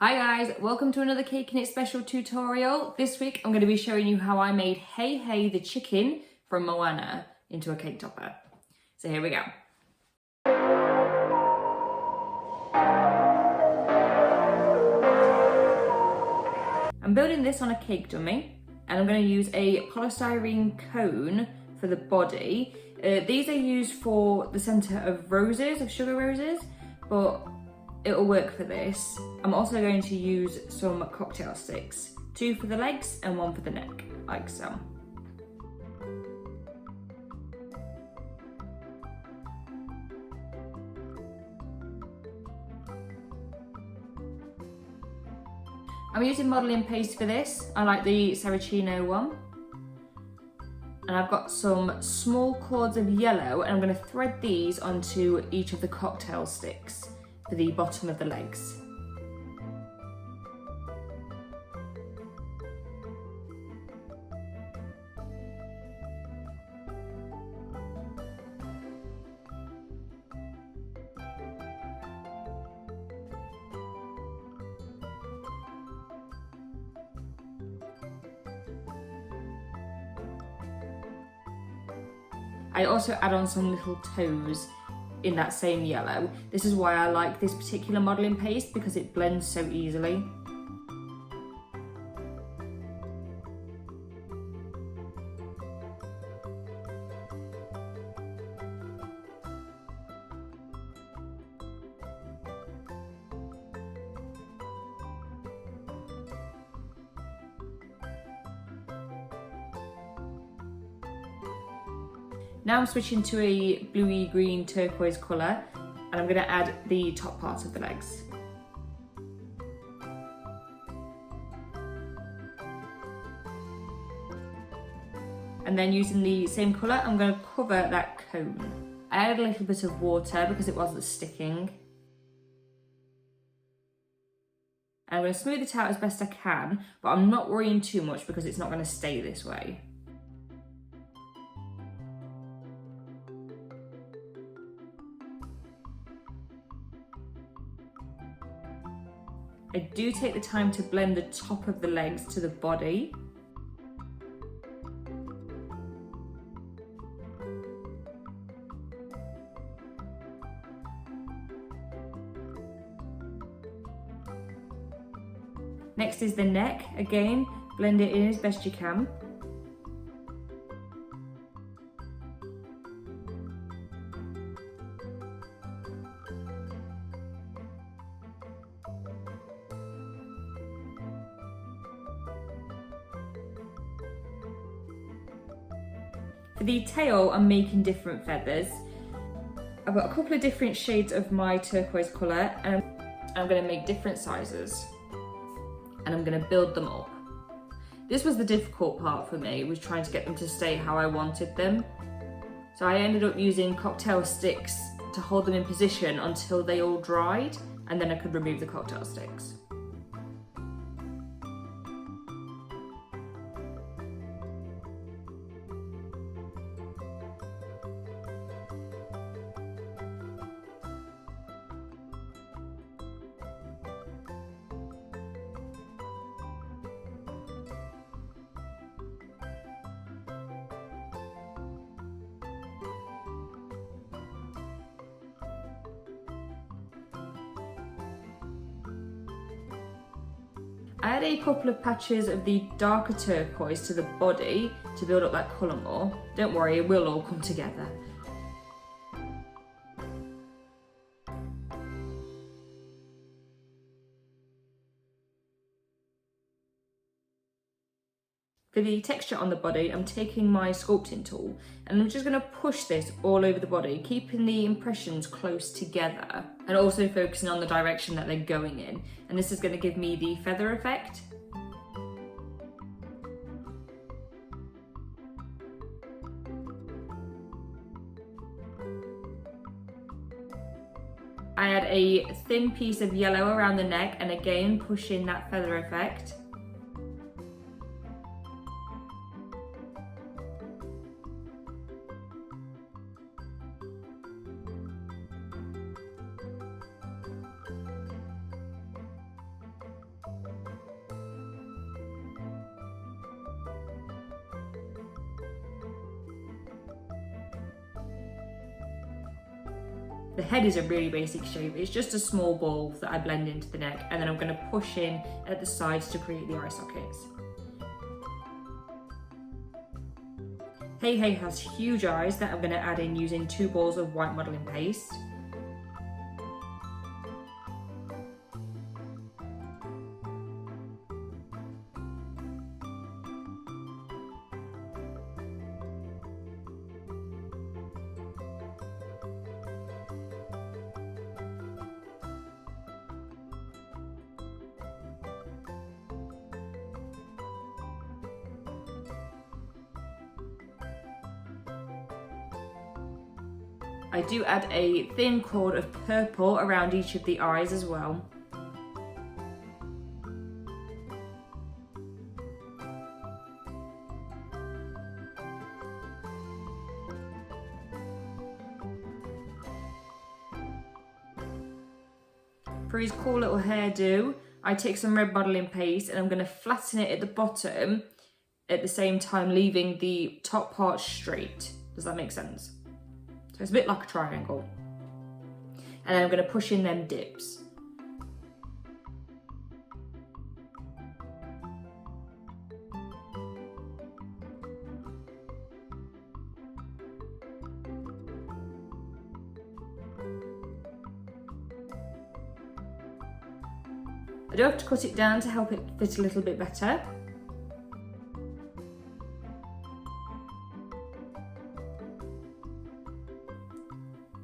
Hi guys, welcome to another Cake and It special tutorial. This week I'm going to be showing you how I made HeiHei the chicken from Moana into a cake topper. So here we go. I'm building this on a cake dummy and I'm going to use a polystyrene cone for the body. These are used for the centre of roses, of sugar roses, but it'll work for this. I'm also going to use some cocktail sticks, 2 for the legs and 1 for the neck, like so. I'm using modelling paste for this. I like the Saracino one. And I've got some small cords of yellow and I'm going to thread these onto each of the cocktail sticks for the bottom of the legs. I also add on some little toes in that same yellow. This is why I like this particular modelling paste, because it blends so easily. Now I'm switching to a bluey green turquoise colour and I'm going to add the top parts of the legs. And then using the same colour, I'm going to cover that cone. I added a little bit of water because it wasn't sticking. I'm going to smooth it out as best I can, but I'm not worrying too much because it's not going to stay this way. I do take the time to blend the top of the legs to the body. Next is the neck. Again, blend it in as best you can. For the tail, I'm making different feathers. I've got a couple of different shades of my turquoise colour and I'm going to make different sizes and I'm going to build them up. This was the difficult part for me, was trying to get them to stay how I wanted them. So I ended up using cocktail sticks to hold them in position until they all dried, and then I could remove the cocktail sticks. I add a couple of patches of the darker turquoise to the body to build up that colour more. Don't worry, it will all come together. For the texture on the body, I'm taking my sculpting tool and I'm just going to push this all over the body, keeping the impressions close together and also focusing on the direction that they're going in. And this is going to give me the feather effect. I add a thin piece of yellow around the neck and again push in that feather effect. The head is a really basic shape. It's just a small ball that I blend into the neck, and then I'm going to push in at the sides to create the eye sockets. HeiHei has huge eyes that I'm going to add in using 2 balls of white modelling paste. I do add a thin cord of purple around each of the eyes as well. For his cool little hairdo, I take some red modelling paste and I'm going to flatten it at the bottom at the same time leaving the top part straight. Does that make sense? So it's a bit like a triangle. And then I'm going to push in them dips. I do have to cut it down to help it fit a little bit better.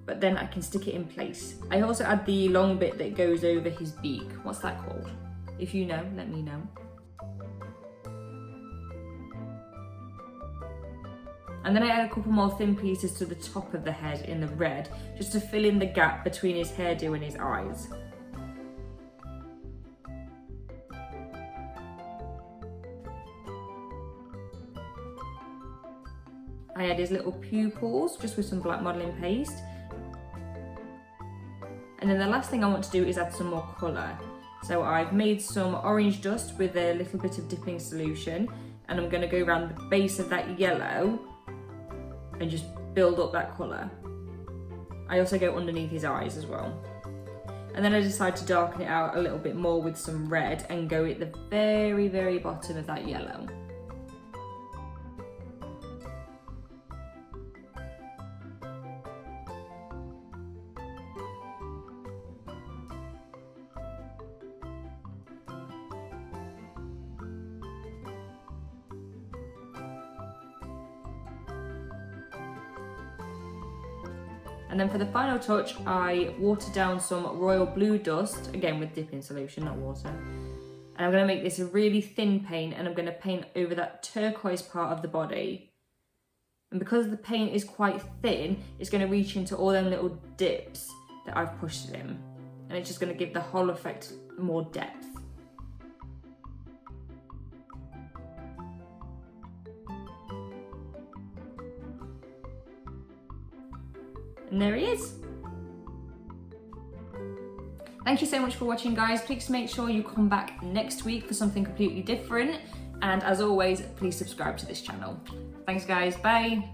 But then I can stick it in place. I also add the long bit that goes over his beak. What's that called? If you know, let me know. And then I add a couple more thin pieces to the top of the head in the red, just to fill in the gap between his hairdo and his eyes. I add his little pupils, just with some black modelling paste. And then the last thing I want to do is add some more colour. So I've made some orange dust with a little bit of dipping solution, and I'm going to go around the base of that yellow and just build up that colour. I also go underneath his eyes as well. And then I decide to darken it out a little bit more with some red and go at the very, very bottom of that yellow. And then for the final touch, I water down some royal blue dust, again with dipping solution, not water. And I'm going to make this a really thin paint, and I'm going to paint over that turquoise part of the body. And because the paint is quite thin, it's going to reach into all them little dips that I've pushed it in. And it's just going to give the whole effect more depth. And there he is. Thank you so much for watching, guys. Please make sure you come back next week for something completely different. And as always, please subscribe to this channel. Thanks, guys. Bye.